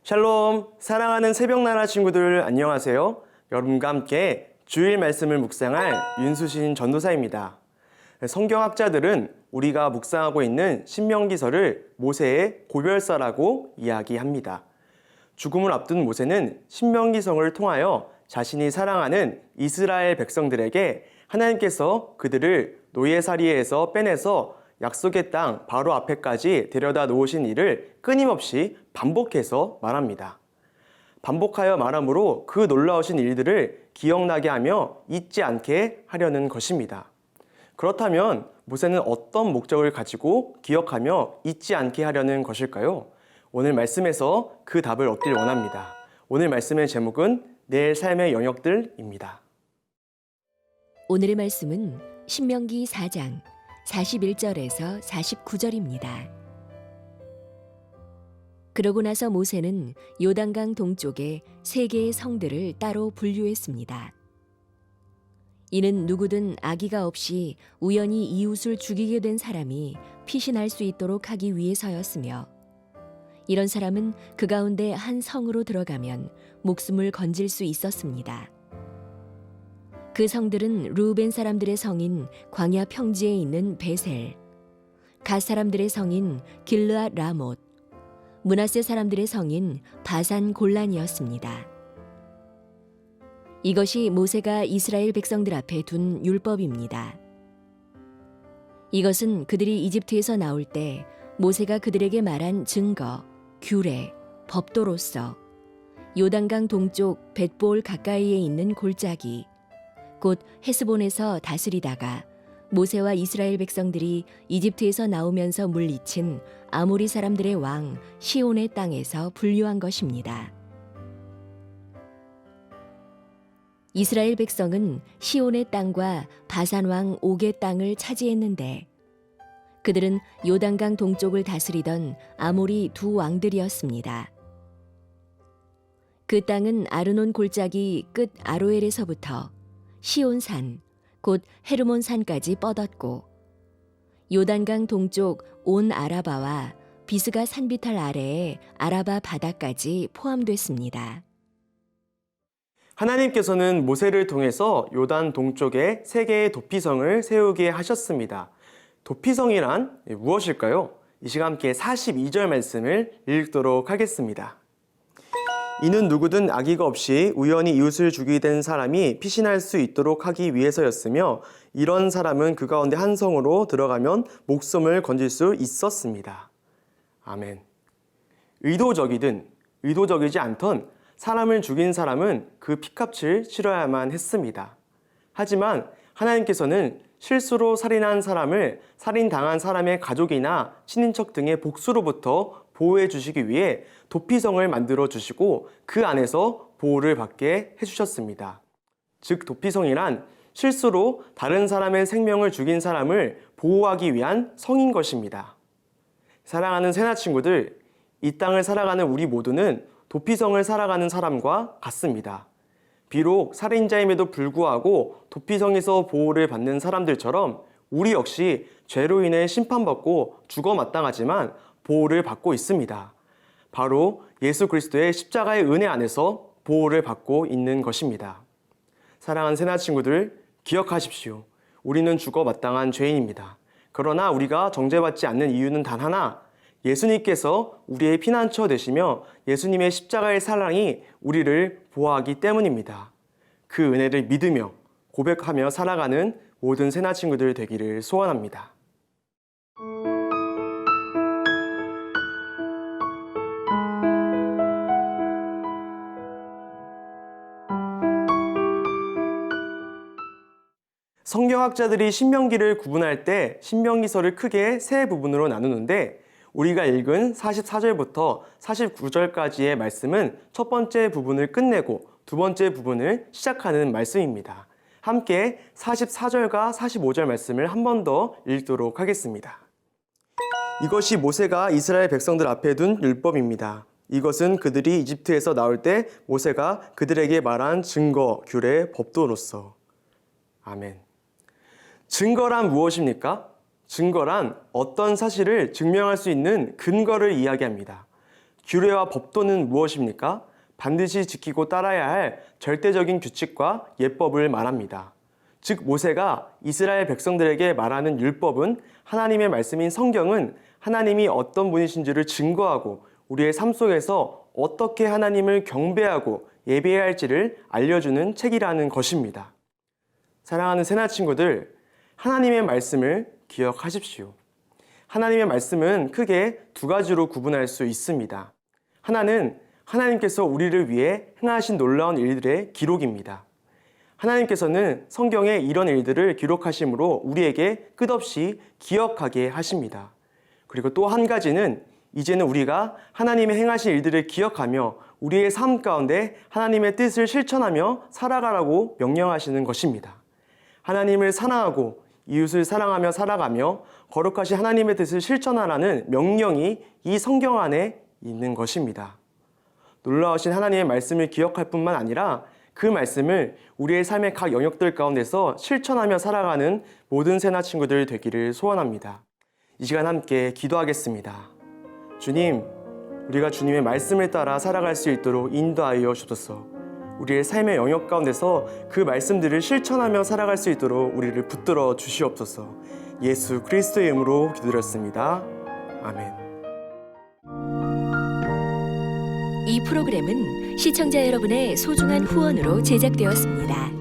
샬롬, 사랑하는 새벽나라 친구들 안녕하세요. 여러분과 함께 주일 말씀을 묵상할 윤수신 전도사입니다. 성경학자들은 우리가 묵상하고 있는 신명기서를 모세의 고별사라고 이야기합니다. 죽음을 앞둔 모세는 신명기서를 통하여 자신이 사랑하는 이스라엘 백성들에게 하나님께서 그들을 노예살이에서 빼내서 약속의 땅 바로 앞에까지 데려다 놓으신 일을 끊임없이 반복해서 말합니다. 반복하여 말함으로 그 놀라우신 일들을 기억나게 하며 잊지 않게 하려는 것입니다. 그렇다면 모세는 어떤 목적을 가지고 기억하며 잊지 않게 하려는 것일까요? 오늘 말씀에서 그 답을 얻길 원합니다. 오늘 말씀의 제목은 내 삶의 영역들입니다. 오늘의 말씀은 신명기 4장 41절에서 49절입니다. 그러고 나서 모세는 요단강 동쪽에 3개의 성들을 따로 분류했습니다. 이는 누구든 악의가 없이 우연히 이웃을 죽이게 된 사람이 피신할 수 있도록 하기 위해서였으며, 이런 사람은 그 가운데 한 성으로 들어가면 목숨을 건질 수 있었습니다. 그 성들은 루벤 사람들의 성인 광야 평지에 있는 베셀, 갓 사람들의 성인 길르앗 라못, 므낫세 사람들의 성인 바산 골란이었습니다. 이것이 모세가 이스라엘 백성들 앞에 둔 율법입니다. 이것은 그들이 이집트에서 나올 때 모세가 그들에게 말한 증거, 규례, 법도로서 요단강 동쪽 벳볼 가까이에 있는 골짜기, 곧 헤스본에서 다스리다가 모세와 이스라엘 백성들이 이집트에서 나오면서 물리친 아모리 사람들의 왕 시온의 땅에서 분류한 것입니다. 이스라엘 백성은 시온의 땅과 바산 왕 옥의 땅을 차지했는데, 그들은 요단강 동쪽을 다스리던 아모리 2 왕들이었습니다. 그 땅은 아르논 골짜기 끝 아로엘에서부터 시온산, 곧 헤르몬산까지 뻗었고, 요단강 동쪽 온 아라바와 비스가 산비탈 아래의 아라바 바다까지 포함됐습니다. 하나님께서는 모세를 통해서 요단 동쪽에 3개의 도피성을 세우게 하셨습니다. 도피성이란 무엇일까요? 이 시간 함께 42절 말씀을 읽도록 하겠습니다. 이는 누구든 악의가 없이 우연히 이웃을 죽이게 된 사람이 피신할 수 있도록 하기 위해서였으며, 이런 사람은 그 가운데 한 성으로 들어가면 목숨을 건질 수 있었습니다. 아멘. 의도적이든 의도적이지 않던 사람을 죽인 사람은 그 피값을 치러야만 했습니다. 하지만 하나님께서는 실수로 살인한 사람을 살인당한 사람의 가족이나 친인척 등의 복수로부터 보호해 주시기 위해 도피성을 만들어 주시고 그 안에서 보호를 받게 해주셨습니다. 즉 도피성이란 실수로 다른 사람의 생명을 죽인 사람을 보호하기 위한 성인 것입니다. 사랑하는 새나 친구들, 이 땅을 살아가는 우리 모두는 도피성을 살아가는 사람과 같습니다. 비록 살인자임에도 불구하고 도피성에서 보호를 받는 사람들처럼 우리 역시 죄로 인해 심판받고 죽어 마땅하지만 보호를 받고 있습니다. 바로 예수 그리스도의 십자가의 은혜 안에서 보호를 받고 있는 것입니다. 사랑하는 새나 친구들, 기억하십시오. 우리는 죽어 마땅한 죄인입니다. 그러나 우리가 정죄받지 않는 이유는 단 하나, 예수님께서 우리의 피난처 되시며 예수님의 십자가의 사랑이 우리를 보호하기 때문입니다. 그 은혜를 믿으며 고백하며 살아가는 모든 새나 친구들 되기를 소원합니다. 성경학자들이 신명기를 구분할 때 신명기서를 크게 3 부분으로 나누는데, 우리가 읽은 44절부터 49절까지의 말씀은 첫 번째 부분을 끝내고 두 번째 부분을 시작하는 말씀입니다. 함께 44절과 45절 말씀을 한 번 더 읽도록 하겠습니다. 이것이 모세가 이스라엘 백성들 앞에 둔 율법입니다. 이것은 그들이 이집트에서 나올 때 모세가 그들에게 말한 증거, 규례, 법도로서. 아멘. 증거란 무엇입니까? 증거란 어떤 사실을 증명할 수 있는 근거를 이야기합니다. 규례와 법도는 무엇입니까? 반드시 지키고 따라야 할 절대적인 규칙과 예법을 말합니다. 즉 모세가 이스라엘 백성들에게 말하는 율법은 하나님의 말씀인 성경은 하나님이 어떤 분이신지를 증거하고 우리의 삶 속에서 어떻게 하나님을 경배하고 예배해야 할지를 알려주는 책이라는 것입니다. 사랑하는 새나 친구들, 하나님의 말씀을 기억하십시오. 하나님의 말씀은 크게 두 가지로 구분할 수 있습니다. 하나는 하나님께서 우리를 위해 행하신 놀라운 일들의 기록입니다. 하나님께서는 성경에 이런 일들을 기록하심으로 우리에게 끝없이 기억하게 하십니다. 그리고 또 한 가지는 이제는 우리가 하나님의 행하신 일들을 기억하며 우리의 삶 가운데 하나님의 뜻을 실천하며 살아가라고 명령하시는 것입니다. 하나님을 사랑하고 이웃을 사랑하며 살아가며 거룩하신 하나님의 뜻을 실천하라는 명령이 이 성경 안에 있는 것입니다. 놀라우신 하나님의 말씀을 기억할 뿐만 아니라 그 말씀을 우리의 삶의 각 영역들 가운데서 실천하며 살아가는 모든 새나 친구들 되기를 소원합니다. 이 시간 함께 기도하겠습니다. 주님, 우리가 주님의 말씀을 따라 살아갈 수 있도록 인도하여 주소서. 우리의 삶의 영역 가운데서 그 말씀들을 실천하며 살아갈 수 있도록 우리를 붙들어 주시옵소서. 예수 그리스도의 이름으로 기도드렸습니다. 아멘. 이 프로그램은 시청자 여러분의 소중한 후원으로 제작되었습니다.